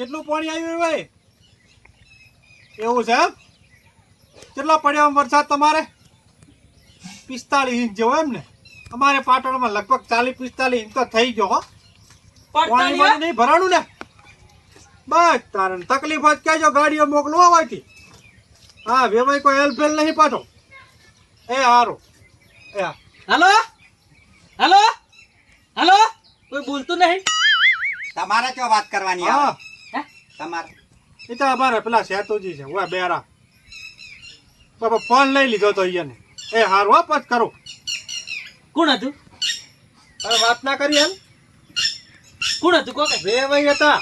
કેટલું પાણી આવ્યું ભાઈ? એવું છે એમ? કેટલો પડ્યો આમ વરસાદ તમારે? 45 ઇંચ જેવો એમ ને? અમારે પાટણમાં લગભગ 40-45 ઇંચ તો થઈ ગયો હો. પાણી નહીં ભરાણું ને? બસ તારણ તકલીફ જ કહેજો, ગાડીઓ મોકલો હોવાથી. હા વેવાય કોઈ હેલ્પેલ નહીં પાછો. એ હારું. એ હા. હાલો હાલો હાલો, કોઈ બોલતું નહીં? તમારે ક્યાં વાત કરવાની હા આવે? તમારે એ તો અમારે પેલા સેતુજી છે ઓય બેરા બાપા ફોન લઈ લીધો તો અહીંયાને. એ હારું હા પછ કરો. કોણ હતું? હવે વાત ના કરી એમ? કોણ હતું કોકે? વેવાઈ હતા.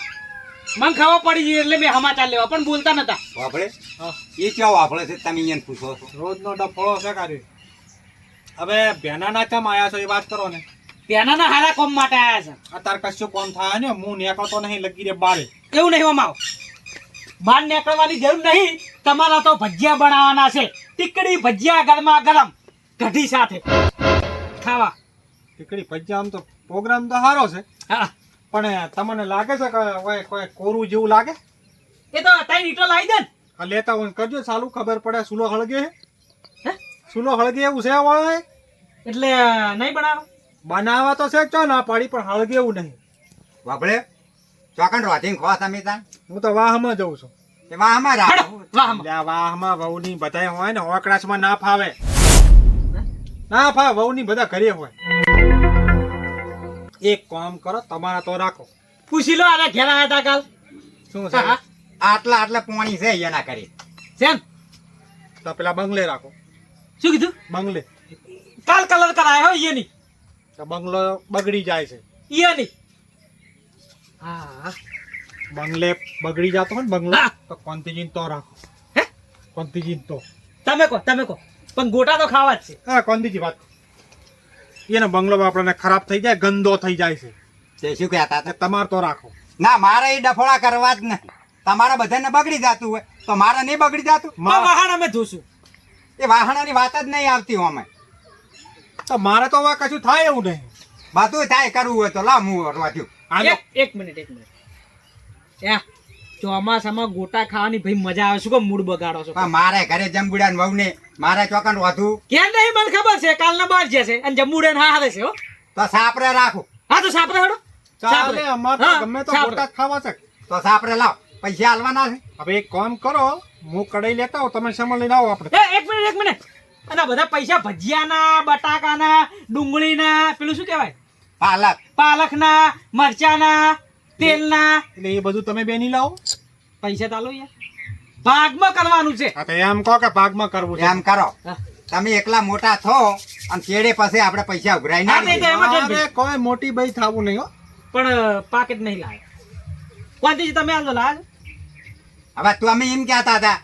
મને ખબર પડી ગઈ એટલે મેં સમાચાર લેવા, પણ બોલતા નતા. વાપડે હા. એ ક્યાં વાપડે છે તમે એને પૂછો છો? રોજનો ડફળો છે કાર્ય. હવે બેનાના ચમ આયા છો એ વાત કરો ને. પેનાના હારા કોમ માટે આયા છે. અત્યારે કશું કોમ થાય ને હું નીકળતો નહીં લગી રે બારે. એવું નહીં ઓમાવ, બહાર નીકળવાની જરૂર નહીં. તમારા તો ભજીયા બનાવવાના છે. ટીકડી ભજીયા ગરમા ગરમ કઢી સાથે ખાવા. ટીકડી ભજીયા આમ તો પ્રોગ્રામ તો સારો છે, હા, પણ તમને લાગે છે કે ઓય કોઈ કોરું જેવું લાગે? એ તો ત્રણ ઈટો લાવી દે ને. આ લેતા હોય કરજો ચાલુ, ખબર પડે. સુલો હળગે હે? સુલો હળગે એવું છે હવે? એટલે નહીં બનાવો? બનાવવા તો છે ચો ના પાડી, પણ હળગે એવું નહીં. વાપડે ચોકન રોધીને ખો તમે તાન. હું તો વાહમાં જઉં છું. તે વાહમાં રાખો. વાહમાં. એટલે આ વાહમાં વહુની બધાય હોય ને, હોકડાસમાં ના ફાવે. ના ફાવે, વહુની બધા ઘરે હોય. એક કામ કરો, તમારા તો રાખો. પૂછી લો, આના ઘેર આયા હતા કાલ. શું છે? હા, આટલા આટલા પોણી છે એના કરી. સેમ તો પેલા બંગલે રાખો. શું કીધું? બંગલે. કાલ કલર કરાય હો ઈયની. તો બંગલો બગડી જાય છે. ઈયની. હા, બંગલે બગડી જતો હોય ને બંગલો, હા. તો કોંતીજીને તો રાખો. હે? કોંતીજીને તો. તમે કહો પણ ગોટા તો ખાવા જ છે. હા કોંતીજી વાત. એને બંગલો આપણને ખરાબ થઈ જાય, ગંદો થઈ જાય છે. તે શું કહેતા હતા? તમારે તો રાખો. ના મારે એ ડફોડા કરવા જ નહીં. તમારા બધાને બગડી જતું હોય તો મારે નહીં બગડી જતું? માં વાહણ અમે ધોશું. એ વાહણાની વાત જ નહીં આવતી અમે. તો મારે તો હવે કશું થાય એવું નહીં. બધું થાય કરવું હોય તો લાવ હું રોધ્યું. હાલો. એક મિનિટ ચોમાસામાં ગોટા ખાવાની ભાઈ મજા આવે. શું કામ મૂડ બગાડો છો? પણ મારે ઘરે જમબુડા વહુ ને મારે ચોકન રોધું કેમ નહીં? મને ખબર છે કાલના બાર જશે અને જમુડે હા હારે છે હો. તો સાપરે રાખું. હા તો સાપરે હેડો. ચાલે, અમારે તો હા, ગમે તો સાપરે. ગોટા ખાવા છે. તો સાપરે લાવ. પૈસા હાલવાના છે. હવે એક કામ કરો, હું કડાઈ લેતા આવો, તમે સામાન લઈને આવો આપણે. એક મિનિટ અને બધા પૈસા ભજીયાના, બટાકાના, ડુંગળીના, પેલું શું કહેવાય, પાલક. પાલકના, મરચાના, તેલના એટલે એ બધું તમે બેની લાવો. પૈસા ચાલો યાર, ભાગમાં કરવાનું છે. હા તો એમ કહો કે ભાગમાં કરવું છે. એમ કરો હા. તમે એકલા મોટા થો અને ચેડે પછી આપણે પૈસા ઉઘરાઈ હા, તે ના એમાં જ અરે કોઈ મોટી ભાઈ થાવું નહીં હો. પણ પાકેટ નહીં લાવે. કોંતીજી તમે આલો લાજ. હવે તું અમે એમ કહેતા હતા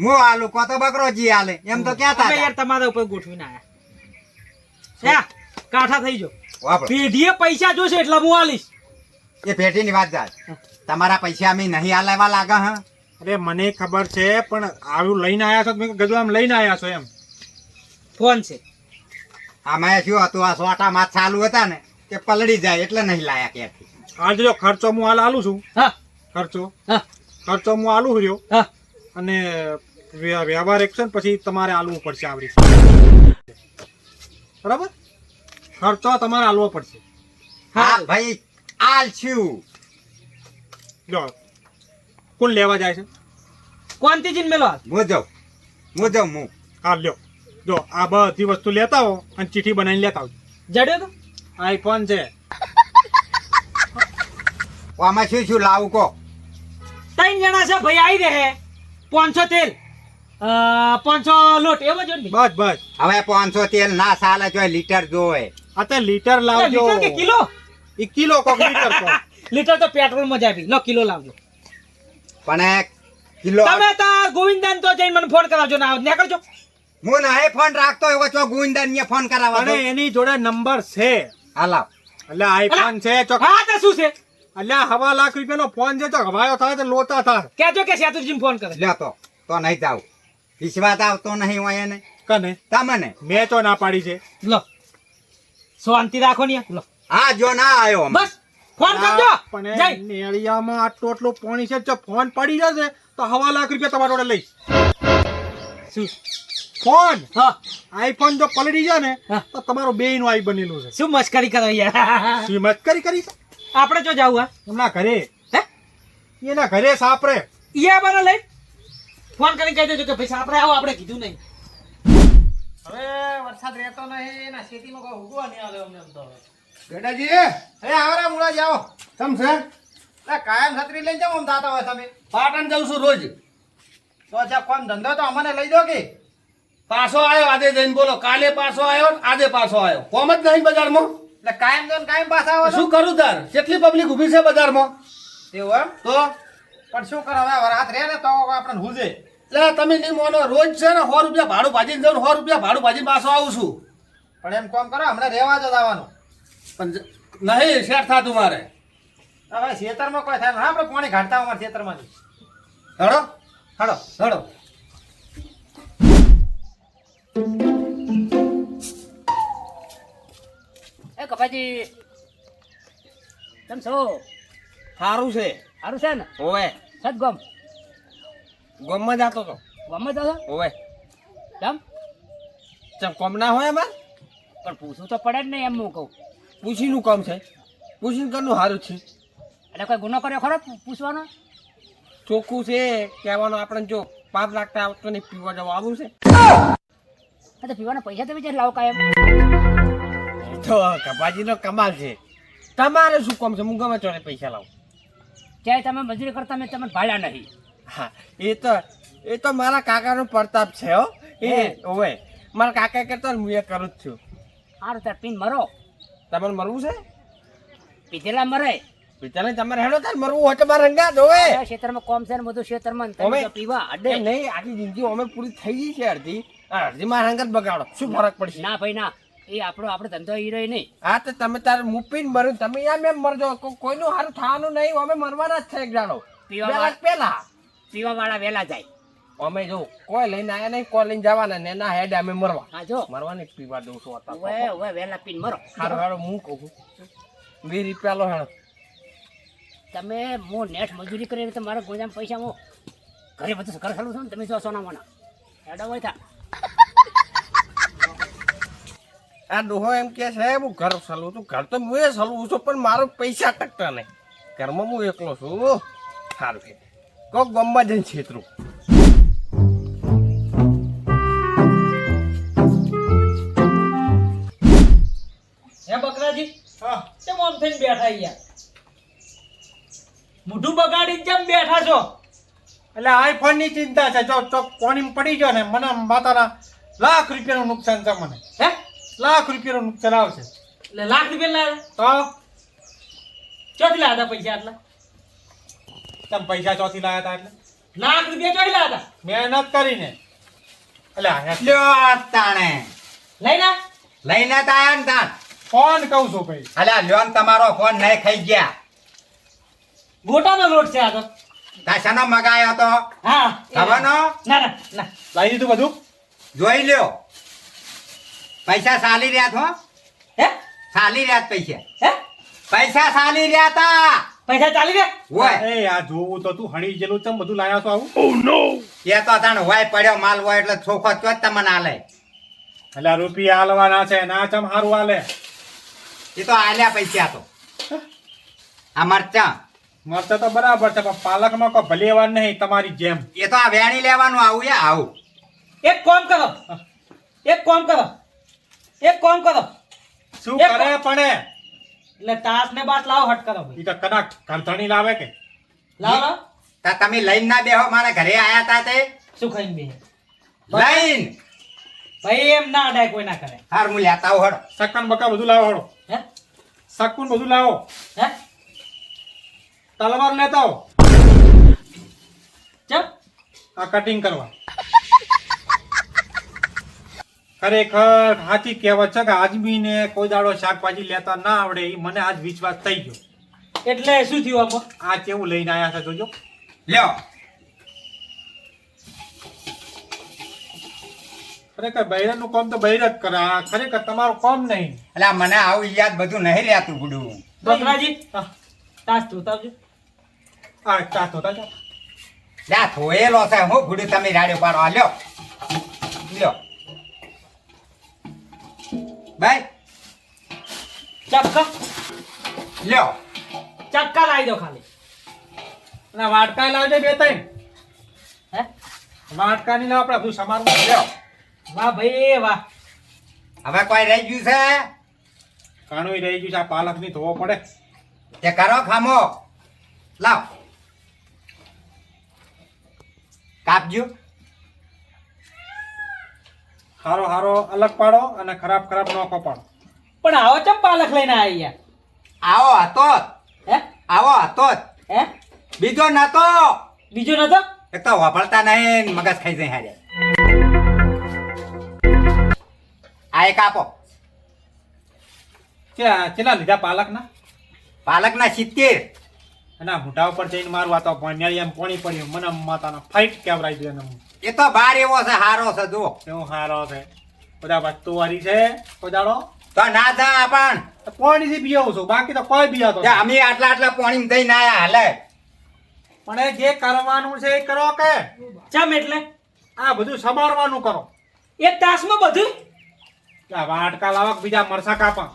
હું આલુ કો તો બકરોજી આલે એમ તો કહેતા અમે યાર હતા. તમારા ઉપર ગોઠવીને આયા. કાઠા થઈ જો. વાપરો. પેઢીએ પૈસા જોશે એટલે હું આલીશ. એ પેટીની વાત જાય. તમારા પૈસા અમે નહીં આલેવા લાગે હા. અરે મને ખબર છે, પણ આવું લઈને આયા છો તો મેં કીધું આમ લઈને આયા છો એમ. ફોન છે. આમાં શું હતું આ સોટા માથ ચાલુ હતા ને તે પલળી જાય એટલે નહીં લાયા ક્યાંથી. આજે જો ખર્ચો હું હાલ આલું છું. હા ખર્ચો હા હું આલું રહ્યો. હા. અને વ્યવહાર એક્શન પછી તમારે આલવું પડશે આવડી. બરાબર? ખર્ચો તમારે આલવો પડશે. હા ભાઈ આલ છું. જો કોણ લેવા જાય છે? કોંતીજીને મેલો હાલ. હું જાઉં. હા લ્યો. જો આ બધી વસ્તુ લેતા આવો અને ચીઠી બનાવીને લેતા આવજો. જડ્યો તો આઈફોન છે. આમાં શું લાવું કહો? 3 જણા છે ભાઈ, આવી રહે. 500 તેલ, 500 લોટ, એમ જ હોય ને? બસ હવે 500 તેલ ના સાલે જો લીટર જોવે. આ તો લીટર લાવજો. લીટર કે કિલો? એ કિલો કોક લીટર કોક. લીટર તો પેટ્રોલ માં જાય. લો કિલો લાવજો. પણ એક કિલો તમે તો ગોવિંદાન તો જઈને મને ફોન કરાવજો. ના નીકળજો. હું નહીં ફોન રાખતો એવો છો ગુંદન ને ફોન કરાવવા અને દો. એની જોડે નંબર છે. હાલાવ. એટલે આઈફોન છે ચોક. હા તો શું છે? એટલે 1.5 લાખ રૂપિયાનો ફોન છે તો હવાયો થાય તો લોચા થાય. કહેજો કે સેતુજીને ફોન કરે. લ્યો તો નહીં જાવ. વિશ્વાસ આવતો નહીં હોય એને કને તમને. મેં તો ના પાડી છે. લો શાંતિ રાખો ને લો. હા જો ના આવ્યો બસ ફોન કરજો પણ જય એ નેળિયામાં આટલો આટલો પાણી છે જો ફોન પડી જશે તો 1.5 લાખ રૂપિયા તમારા જોડે લઈશ. શું ફોન હા આઈફોન જો પલળી જાય ને હા. તો તમારો બેયનું આઈ બનેલું છે. શું મસ્કરી કરો યાર શું મસ્કરી કરી છે? આપણે જો જાવું હા એમના ઘરે હે એના ઘરે સાપરે ઈ બનો લઈ ફોન કરીને કહી દેજો કે ભાઈ આપણે આવો આપણે કીધું નહીં હવે વરસાદ રહેતો નહીં ના ખેતીમાં કોઈ ઉગવા નહીં આવે અમને તો. બેટાજી અરે આવરા મુળાજી આવો તમ છે એટલે કાયમ છત્રી લઈને જાવ આમ દાતા હોય તમે પાટણ જાઉં છું રોજ તો અચ્છા કોમ ધંધો તો અમને લઈ દો કે પાછો આવ્યો આજે જઈને બોલો કાલે પાછો આવ્યો ને આજે પાછો આવ્યો કોમ જ નહીં બજારમાં એટલે કાયમ જો ને કાયમ પાછા આવો છો? શું કરું તાર કેટલી પબ્લિક ઊભી છે બજારમાં એવું એમ તો પણ શું કરો હવે રાત રહે ને તો આપણે હુજે એટલે તમે નહીં મોનો રોજ છે ને 100 રૂપિયા ભાડું ભાજીને જાઉં 100 રૂપિયા ભાડું ભાજીને પાછો આવું છું પણ એમ કોમ કરો હમણાં રહેવા જ આવવાનું પણ નહીં શેઠ થાતું મારે હવે ખેતરમાં કોઈ થાય હા આપણે પાણી ઘાટતા અમારા ખેતરમાંથી હડો હાલો હડો એ કપાજી કેમ છો સારું છે સારું છે ને ઓવે સદગમ ગમમાં જાતો તો ગમે તો છો? ઓવે કેમ ચમ કોમ ના હોય એમાં પણ પૂછવું તો પડે જ નહીં એમ હું કહું પૂછીનું કામ છે પૂછીને કરનું સારું છે એટલે કોઈ ગુનો કર્યો ખરો પૂછવાનો ચોખ્ખું છે કહેવાનું આપણે જો 5 લાખ આવતો નહીં પીવા જવા આવું છે તો પીવાના પૈસા તમે જે લાવો કાયમ તો કપાજીનો કમાલ છે તમારે શું કામ છે હું ગમે ચોરે પૈસા લાવું ચાહે તમે મજૂરી કરતા મેં તમને ભાડ્યા નહીં હા એ તો મારા કાકાનો પ્રતાપ છે હો એ ઓવે મારા કાકા કરતા હું એ કરું જ છું સારું તાર પીને મરો તમારે મરવું છે પીધેલા મરે વિચારે તમારે હેડો તાર મરવું હોય તો મારા રંગા જોવે આ ક્ષેત્રમાં કોમ છે ને બધું ક્ષેત્રમાં ને તમે ઓમે. તો પીવા અડે એ નહીં આખી જિંદગી અમે પૂરી થઈ ગઈ છે અડધી મારા રંગત બગાડો શું ફરક પડશે ના ભાઈ ના એ આપણો ધંધો ઈ રહ્યો નહીં હા તો તમે તાર મૂપીને મરું તમે એમ એમ મરજો કોઈનું સારું થવાનું નહીં અમે મરવાના જ છે એક જાણો પીવા પેલા પીવા વાળા વહેલા જાય અમે જો કોઈ લઈને આયા નહીં કોઈ લઈને જવાના ને એના હેડે અમે મરવા હા જો મરવાની પીવા દઉં છું હતા હવે વહેલા પીને મરો સારું હેડો હું કહું 20 રૂપિયા લો હેડો તમે હું નેટ મજૂરી કરીને તો મારા ગોજામ પૈસા હું ઘરે બધું ઘર ચાલુ છું ને તમે જો સોના મોના હેડો હોય થા આ ડોહો એમ કે છે હું ઘર સલું છું ઘર તો હું એ સલવું છું પણ મારો પૈસા ટકતા નહીં ઘરમાં હું એકલો છું સારું કે કોક ગામમાં જઈને છેતરું હે બકરાજી હા કેમ આમ થઈને બેઠા યાર મોઢું બગાડીને કેમ બેઠા છો એટલે આઈફોન ની ચિંતા છે જો ચોક પાણી પડી ગયો ને મને માતાના લાખ રૂપિયાનું નુકસાન છે મને હે લાખ રૂપિયાનું નુકસાન આવશે એટલે લાખ રૂપિયા લાવ્યા તો ચોથી લાવ્યા હતા પૈસા આટલા તમે પૈસા ચોથી લાયા હતા એટલે લાખ રૂપિયા ચોથી લાવ્યા હતા મહેનત કરીને એટલે લ્યો તાણે લઈને લઈને તો આયા ને તાણ ફોન કહું છું ભાઈ અલ્યા લ્યો ને તમારો ફોન નહીં ખાઈ ગયા ગોટાનો લોટ છે આ તો તાશાનો મગાયો તો હા ખબરનો ના ના ના લાવી દીધું બધું જોઈ લ્યો પૈસા સાલી રહ્યા છો હે સાલી રહ્યા પૈસા હે પૈસા સાલી રહ્યા તા પૈસા ચાલી ગયા હોય એ આ જોવું તો તું હણી ગયેલું ચમ બધું લાયા છો આવું એ તો તાણ હોય પડ્યો માલ હોય એટલે ચોખ્ખો તો જ તમને આલે એટલે રૂપિયા હાલવાના છે ના ચમ હારું હાલે એ તો આલ્યા પૈસા તો આ મરચા મરતા તો બરાબર છે પણ પાલકમાં કોઈ ભલેવાર નહીં તમારી જેમ એ તો આ વેણી લેવાનું આવું યા આવું એક કામ કરો એક કામ કરો એક કામ કરો શું એક કરે પણ એટલે તાસ ને બાસ લાવો હટ કરો ભાઈ એ તો કદાચ કરધણી લાવે કે લાવો લાવો તા તમે લઈને ના બેહો મારા ઘરે આયા તા તે શું ખાઈને બે લઈને ભાઈ એમ ના અડાય કોઈ ના કરે હાર હું લેતા આવું હડો સકન બકા બધું લાવો હળો હે સકુન બધું લાવો હે તલવાર લેતા આવો ચમ આ કટિંગ કરવા ખરેખર હાથી કહેવત છે કે આદમીને કોઈ દાડો શાકભાજી લેતા ના આવડે એ મને આજ વિશ્વાસ થઈ ગયો એટલે શું થયું આમાં આ કેવું લઈને આયા છે જોજો લ્યો ખરેખર બૈરાનું કામ તો બૈરા જ કરે આ ખરેખર તમારું કામ નહીં એટલે મને આવું યાદ બધું નહીં રહેતું બુડું બકરાજી તાસ ધોતાવજો. આ ચા તો તા લ્યા થોયેલો છે હું ગુડી તમે રાડ્યો પાડો આ લ્યો લ્યો ભાઈ ચક્કા લ્યો ચક્કા લાવી દો ખાલી. અને વાટકા લાવજે બે ત્રણ હે વાટકા ની લાવ આપણે બધું સમારવું લ્યો વાહ ભાઈ વાહ. હવે કોઈ રહી ગયું છે કાણું રહી ગયું છે આ પાલક ની ધોવો પડે તે કરો ખામો લાવ કાપજો હારો હારો અલગ પાડો અને ખરાબ ખરાબ ન કપાડો. પણ આવો ચમ પાલક લઈને આવી યાર. આવો હતો જ. હે આવો હતો જ. હે બીજો નતો બીજો નતો. એક તો વાપરતા નહીં મગજ ખાઈ જાય હારે આ એક આપો કેટલા લીધા પાલક ના પાલકના 70 અને આ મોઢા ઉપર જઈને મારવા તો ભણ્યાળી એમ પોણી પડ્યું મને માતાના ફાઈટ કેવરાઈ દે ને એ તો બાર એવો છે હારો છે જો કેવું હારો છે બધા વસ્તુ વાળી છે કોદાડો તો ના જા પણ પોણી થી પીવું છું બાકી તો કોઈ પીવાતો તે અમે આટલા આટલા પાણી થઈને આયા હાલે પણ એ જે કરવાનું છે એ કરો કે ચમ એટલે આ બધું સમારવાનું કરો. એ તાસમાં બધું આ વાટકા લાવક બીજા મરસા કાપા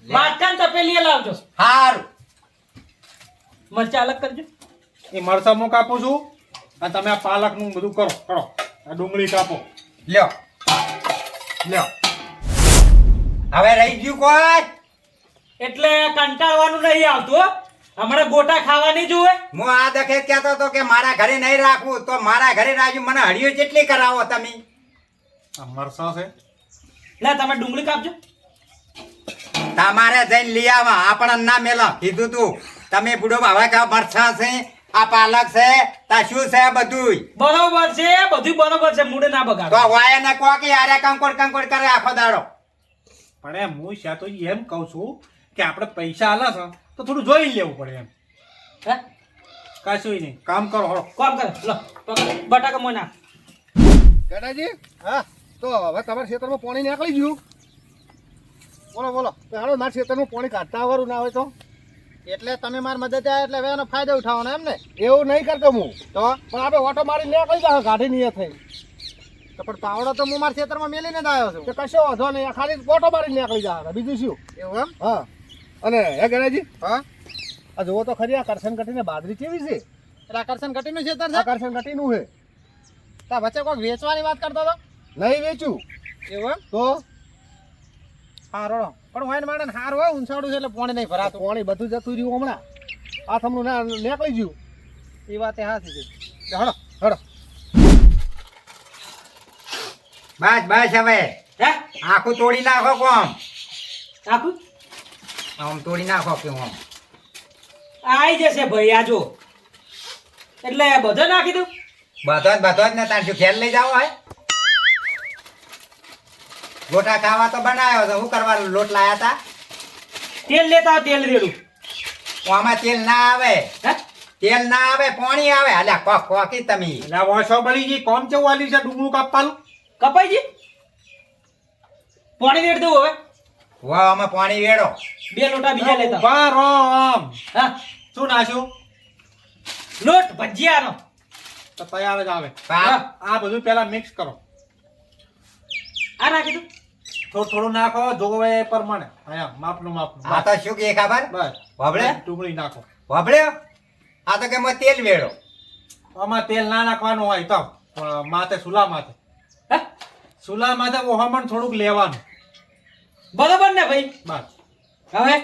વાટકા ને તપેલી લાવજો. હારું મરચા અલગ કરજો. એ મરસા હું કાપું છું અને તમે આ પાલક નું બધું કરો કરો આ ડુંગળી કાપો. લ્યો લ્યો હવે રહી ગયું કોઈ એટલે કંટાળવાનું નહીં આવતું હો. હમણાં ગોટા ખાવાની જોવે. હું આ દખે કહેતો હતો કે મારા ઘરે નહીં રાખવું તો મારા ઘરે રાખ્યું મને હળીઓ જેટલી કરાવો તમે આ મરસા છે લે તમે ડુંગળી કાપજો. તમારે જઈને લઈ આવા આપણને ના મેલો કીધું તું તમે બુડો હવે કા મરછા છે આ પાલક છે તા શું છે બધુંય બરોબર છે બધું બરોબર છે. મૂડ ના તો બગાડો. વાય ને કો કે યાર કંકોડ કંકોડ કરે આખો દાડો પણ એમ હું શા તો એમ કહું છું કે આપણે પૈસા આલા છે તો થોડું જોઈ લેવું પડે એમ હે કશું નહીં કામ કરો હળો. કોમ કરે લો પકડ. બટાકા મોય નાખ. ગડાજી હા તો હવે તમારા ખેતરમાં પાણી નીકળી ગયું બોલો બોલો તો હાલો મારા ખેતરમાં પાણી કાઢતા આવવાનું ના હોય તો એટલે તમે મારી મદદ આવ્યા એટલે હવે એનો ફાયદો ઉઠાવવાનો એમ ને એવું નહીં કરતો હું તો પણ આપણે ઓટો મારી નીકળી જાવ ગાડી નહીં થઈ તો પણ પાવડો તો હું મારા ખેતરમાં મેલીને જ આવ્યો છું તો કશો વાંધો નહીં ખાલી ઓટો મારી નીકળી જાવ બીજું શું એવું એમ હા અને હે ગણાજી હા આ જુઓ તો ખરી આ કરશન કટીને બાજરી કેવી છે એટલે આ કરશન કટીનું છે આ કરશન કટીનું છે તા વચ્ચે કોઈક વેચવાની વાત કરતો હતો નહીં વેચું એવું એમ તો હારો પણ વાઈન માડે હાર હોય ઊંચાડું છે એટલે પાણી નહીં ભરાતું પાણી બધું જતું રહ્યું હમણાં આ થમનું ના નીકળી ગયું એ વાત હાથી છે હડો હડો બસ બસ હવે હે આખું તોડી નાખો કોમ આખું આમ તોડી નાખો કે આમ આઈ જશે ભાઈ આ જો. એટલે બધો નાખી દઉં. બધો જ ને તાર શું ખેલ લઈ જાવ હે ગોટા ખાવા તો બનાવ્યો તો શું કરવાનું લોટ લાયા તા તેલ લેતા આવો, તેલ રેડું. આમાં તેલ ના આવે હે તેલ ના આવે પાણી આવે અલ્યા કોક કોકી તમે એટલે આ વાસો બળી ગઈ કોમ કેવું વાલી છે ડુંગળું કાપવાનું કપાઈજી પાણી રેડ દઉં હવે. વાહ આમાં પાણી વેડો 2 લોટા બીજા લેતા આવો. ઉભા રહો આમ હા શું નાખ્યું લોટ ભજીયાનો. તો તૈયાર જ આવે હા આ બધું પેલા મિક્સ કરો આ નાખી દઉં. થોડું થોડું નાખો જોવે એ પ્રમાણે હા માપનું માપનું આ તો શું કે ખબર બસ વાબળે ડુંગળી નાખો વાબળ્યો આ તો કે મેં તેલ વેડો આમાં તેલ ના નાખવાનું હોય તો માથે સુલા માથે હે સુલા માથે ઓહામણ થોડુંક લેવાનું બરોબર ને ભાઈ. બસ હવે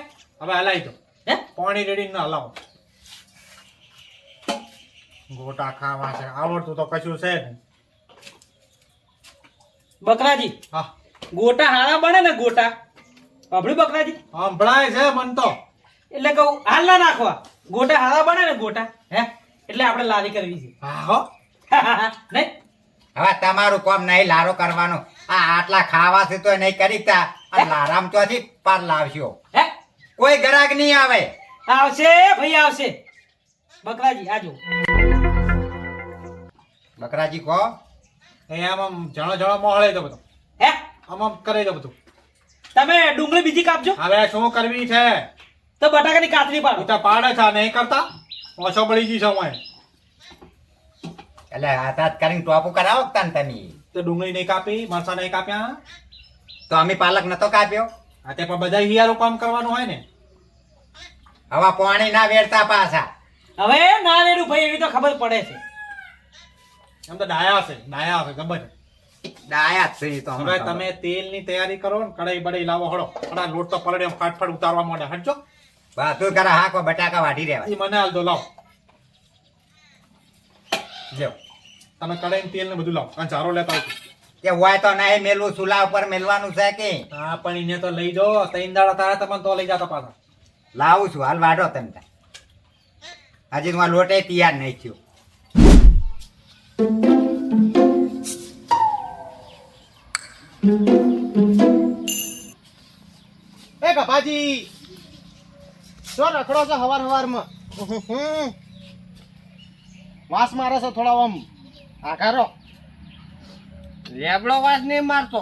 હવે હલાવી દો હે પાણી રેડી ના હલાવો ગોટા ખાવા છે આવડતું તો કશું છે નહીં બકરાજી હા ગોટા હારા બને ને ગોટા પાપડી બકરાજી સંભળાય છે મન તો એટલે કહું હાલ ના નાખવા. ગોટા હારા બને ને ગોટા હે એટલે આપણે લારી કરવી છે. હા હો નહીં હવે તમારું કામ નહીં લારો કરવાનો આ આટલા ખાવા છે તો નહીં કરી તા આ લારામ ચોથી પાર લાવશો હે કોઈ ગ્રાહક નહીં આવે આવશે ભાઈ આવશે. બકરાજી આજો બકરાજી કહો એ આમ જણો જણો મોહળે દો બધું હે આમ આમ કરી દો બધું તમે ડુંગળી બીજી કાપજો. હવે શું કરવી છે તો તો બટાકાની કાતરી પાડો. ઈ તો પાડે છે નહીં કરતા ઓછો પડી ગઈ છે હું એટલે હાથ હાથ કરીને ટોપું કરાવો કે તાન તમે તે ડુંગળી નહીં કાપી મરસા નહીં કાપ્યા તો અમે પાલક નતો કાપ્યો આ તે પણ બધા હિયારું કામ કરવાનું હોય ને હવે પાણી ના વેડતા પાછા હવે ના રેડું ભાઈ એવી તો ખબર પડે છે. એમ તો ડાયા છે ખબર છે. ડાયા જ છે ઈ તો હવે હમણાં તમે તેલની તૈયારી કરો ને કઢાઈ બડાઈ લાવો હળો કડા લોટ તો પલળે એમ ફાટફાટ ઉતારવા માંડે હટજો બધું કરે હાકો બટાકા વાઢી રહેવા ઈ મને હાલ દો લાવો લ્યો તમે કઢાઈ તેલ ને બધું લાવો અને ચારો લેતા આવજો કે હોય તો નહીં મેલવું ચૂલા ઉપર મેલવાનું છે કે હા પણ એને તો લઈ દો 3 દાડા તારા તમને તો લઈ જાતા પાછા લાવું છું હાલ વાઢો તમે તાર. હજી તો આ લોટે તૈયાર નહીં થયો એ કપાજી શું રખડો છો હવાર હવારમાં વાસ મારે છે થોડા આમ આકારો લેબડો વાસ નહીં મારતો.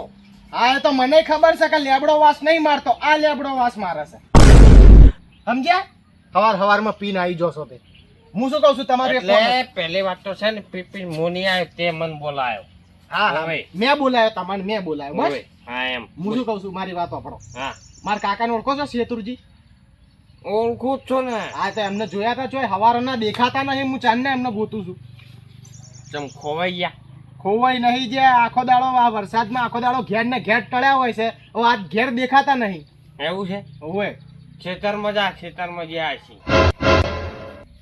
હા એ તો મને ખબર છે કે લેબડો વાસ નહીં મારતો આ લેબડો વાસ મારે છે સમજ્યા હવાર હવારમાં પીને આવી જોશો તે હું શું કહું છું તમારે એટલે પહેલી વાત તો છે ને પીપી મોની આવ્યો તે મને બોલાયો. હા હા હવે. મેં બોલાયો તમને મેં બોલાયો બસ હવે. હા એમ હું શું કહું છું મારી વાત વાપરો હા મારા કાકાને ઓળખો છો શેતુરજી ઓળખું જ છો ને. હા તો એમને જોયા તા જોઈ હવારના દેખાતા નહીં હું ચાંદને એમને ગોતું છું ચમ ખોવાઈ ગયા. ખોવાઈ નહીં જે આખો દાડો આ વરસાદમાં આખો દાડો ઘેર ને ઘેર ટળ્યા હોય છે હવે આ ઘેર દેખાતા નહીં એવું છે હોય ખેતરમાં જ્યાં છે.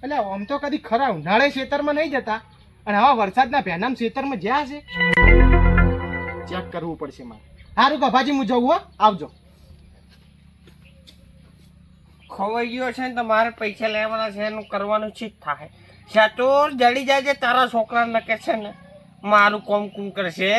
એટલે આમ તો કદી ખરા ઉનાળે ખેતરમાં નહીં જતા અને હવે વરસાદના પહેનામ ખેતરમાં જ્યાં છે ચેક કરવું પડશે મારે સારું કભાજી હું જવું હો આવજો ખોવાઈ ગયો છે ને તો મારે પૈસા લેવાના છે એનું કરવાનું છે જ થાય. શાતોર જડી જાય છે તારા છોકરા નકે છે ને મારું કોમ કુમ કરશે.